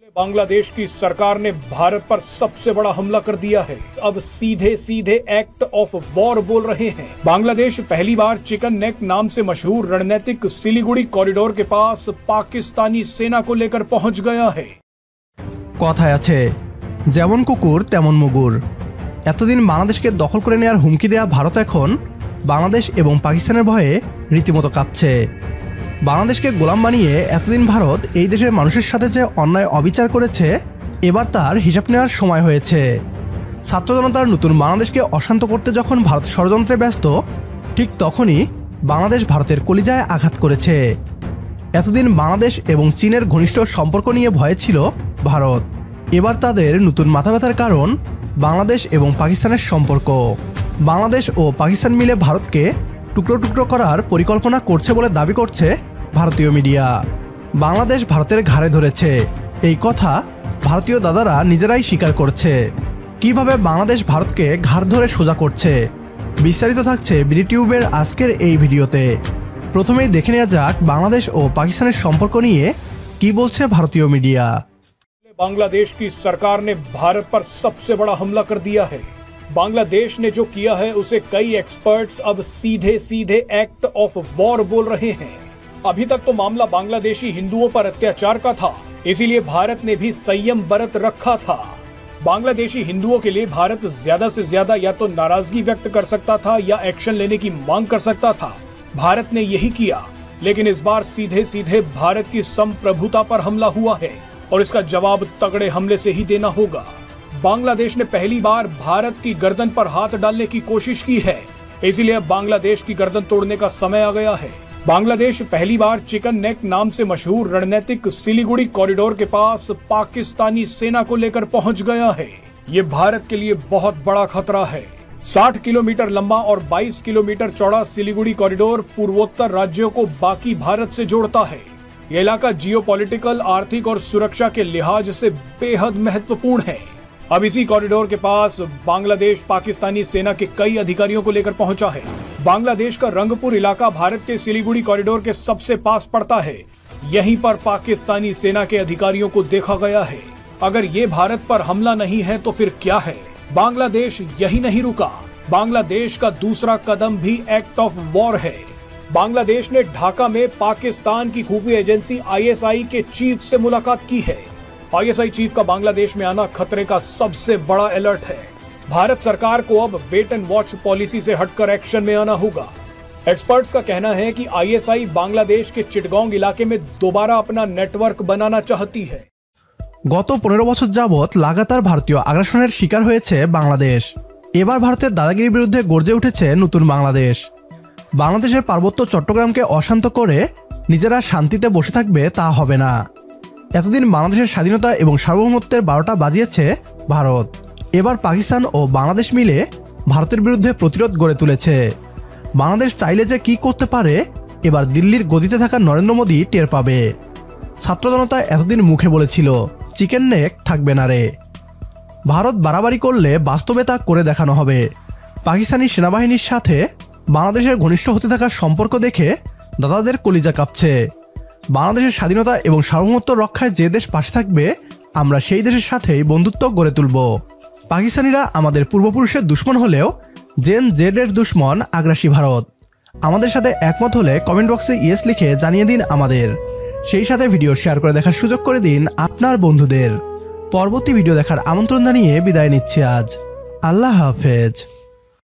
बांग्लादेश की सरकार ने भारत पर सबसे बड़ा हमला कर दिया है। अब सीधे सीधे एक्ट ऑफ वॉर बोल रहे हैं। बांग्लादेश पहली बार चिकन नेक नाम से मशहूर रणनीतिक सिलीगुड़ी कॉरिडोर के पास पाकिस्तानी सेना को लेकर पहुंच गया है। কথায় আছে যেমন কুকুর তেমন মুগুর। এতদিন বাংলাদেশকে দখল করে নেওয়ার হুমকি দেয়া ভারত এখন বাংলাদেশ এবং পাকিস্তানের ভয়ে রীতিমতো কাঁপছে। বাংলাদেশকে গোলাম বানিয়ে এতদিন ভারত এই দেশের মানুষের সাথে যে অন্যায় অবিচার করেছে, এবার তার হিসাব নেওয়ার সময় হয়েছে। ছাত্র জনতার নতুন বাংলাদেশকে অশান্ত করতে যখন ভারত ষড়যন্ত্রে ব্যস্ত, ঠিক তখনই বাংলাদেশ ভারতের কলিজায় আঘাত করেছে। এতদিন বাংলাদেশ এবং চীনের ঘনিষ্ঠ সম্পর্ক নিয়ে ভয়ে ছিল ভারত। এবার তাদের নতুন মাথা ব্যথার কারণ বাংলাদেশ এবং পাকিস্তানের সম্পর্ক। বাংলাদেশ ও পাকিস্তান মিলে ভারতকে টুকরো টুকরো করার পরিকল্পনা করছে বলে দাবি করছে ভারতীয় মিডিয়া। বাংলাদেশ ভারতের ঘাড়ে ধরেছে, এই কথা ভারতীয় দাদারা নিজেরাই স্বীকার করছে। কিভাবে বাংলাদেশ ভারতকে ঘাড় ধরে সোজা করছে, বিস্তারিত থাকছে বিডিটিউবের আজকের এই ভিডিওতে। প্রথমেই দেখে নেওয়া যাক বাংলাদেশ ও পাকিস্তানের সম্পর্ক নিয়ে কি বলছে ভারতীয় মিডিয়া। बांग्लादेश की सरकार ने भारत पर सबसे बड़ा हमला कर दिया है। बांग्लादेश ने जो किया है उसे कई एक्सपर्ट्स अब सीधे सीधे एक्ट ऑफ वॉर बोल रहे हैं। अभी तक तो मामला बांग्लादेशी हिंदुओं पर अत्याचार का था, इसीलिए भारत ने भी संयम बरत रखा था। बांग्लादेशी हिंदुओं के लिए भारत ज्यादा से ज्यादा या तो नाराजगी व्यक्त कर सकता था या एक्शन लेने की मांग कर सकता था। भारत ने यही किया, लेकिन इस बार सीधे सीधे भारत की संप्रभुता पर हमला हुआ है और इसका जवाब तगड़े हमले से ही देना होगा। बांग्लादेश ने पहली बार भारत की गर्दन पर हाथ डालने की कोशिश की है, इसीलिए अब बांग्लादेश की गर्दन तोड़ने का समय आ गया है। बांग्लादेश पहली बार चिकन नेक नाम से मशहूर रणनीतिक सिलीगुड़ी कॉरिडोर के पास पाकिस्तानी सेना को लेकर पहुंच गया है। ये भारत के लिए बहुत बड़ा खतरा है। 60 किलोमीटर लंबा और 22 किलोमीटर चौड़ा सिलीगुड़ी कॉरिडोर पूर्वोत्तर राज्यों को बाकी भारत से जोड़ता है। यह इलाका जियोपॉलिटिकल, आर्थिक और सुरक्षा के लिहाज से बेहद महत्वपूर्ण है। अब इसी कॉरिडोर के पास बांग्लादेश पाकिस्तानी सेना के कई अधिकारियों को लेकर पहुंचा है। बांग्लादेश का रंगपुर इलाका भारत के सिलीगुड़ी कॉरिडोर के सबसे पास पड़ता है। यहीं पर पाकिस्तानी सेना के अधिकारियों को देखा गया है। अगर ये भारत पर हमला नहीं है तो फिर क्या है? बांग्लादेश यही नहीं रुका, बांग्लादेश का दूसरा कदम भी एक्ट ऑफ वॉर है। बांग्लादेश ने ढाका में पाकिस्तान की खुफिया एजेंसी ISI के चीफ से मुलाकात की है। ISI चीफ का बांग्लादेश में आना खतरे का सबसे बड़ा अलर्ट है। भारत सरकार को अब वेट एंड वॉच पॉलिसी से हटकर एक्शन में आना होगा। एक्सपर्ट्स का कहना है कि ISI बांग्लादेश के चिटगांव इलाके में दोबारा अपना नेटवर्क बनाना चाहती है। গত 15 বছর যাবৎ লাগাতার ভারতীয় আগ্রাসনের শিকার হয়েছে বাংলাদেশ। এবার ভারতের দাদাগিরির বিরুদ্ধে গর্জে উঠেছে নতুন বাংলাদেশ। বাংলাদেশের পার্বত্য চট্টগ্রামকে অশান্ত করে নিজেরা শান্তিতে বসে থাকবে তা হবে না। এতদিন বাংলাদেশের স্বাধীনতা এবং সার্বভৌমত্বের 12টা বাজিয়েছে ভারত। এবার পাকিস্তান ও বাংলাদেশ মিলে ভারতের বিরুদ্ধে প্রতিরোধ গড়ে তুলেছে। বাংলাদেশ চাইলে যে কি করতে পারে এবার দিল্লির গদিতে থাকা নরেন্দ্র মোদী টের পাবে। ছাত্র জনতা এতদিন মুখে বলেছিল চিকেন নেক থাকবে না রে। ভারত বাড়াবাড়ি করলে বাস্তবে তা করে দেখানো হবে। পাকিস্তানি সেনাবাহিনীর সাথে বাংলাদেশের ঘনিষ্ঠ হতে থাকা সম্পর্ক দেখে দাদাদের কলিজা কাঁপছে। বাংলাদেশের স্বাধীনতা এবং সার্বভৌমত্ব রক্ষায় যে দেশ পাশে থাকবে আমরা সেই দেশের সাথেই বন্ধুত্ব গড়ে তুলব। পাকিস্তানিরা আমাদের পূর্বপুরুষের দুশ্মন হলেও জেন জেডের দুশ্মন আগ্রাসী ভারত। আমাদের সাথে একমত হলে কমেন্ট বক্সে ইয়েস লিখে জানিয়ে দিন আমাদের। সেই সাথে ভিডিও শেয়ার করে দেখার সুযোগ করে দিন আপনার বন্ধুদের। পরবর্তী ভিডিও দেখার আমন্ত্রণ জানিয়ে বিদায় নিচ্ছি আজ। আল্লাহ হাফেজ।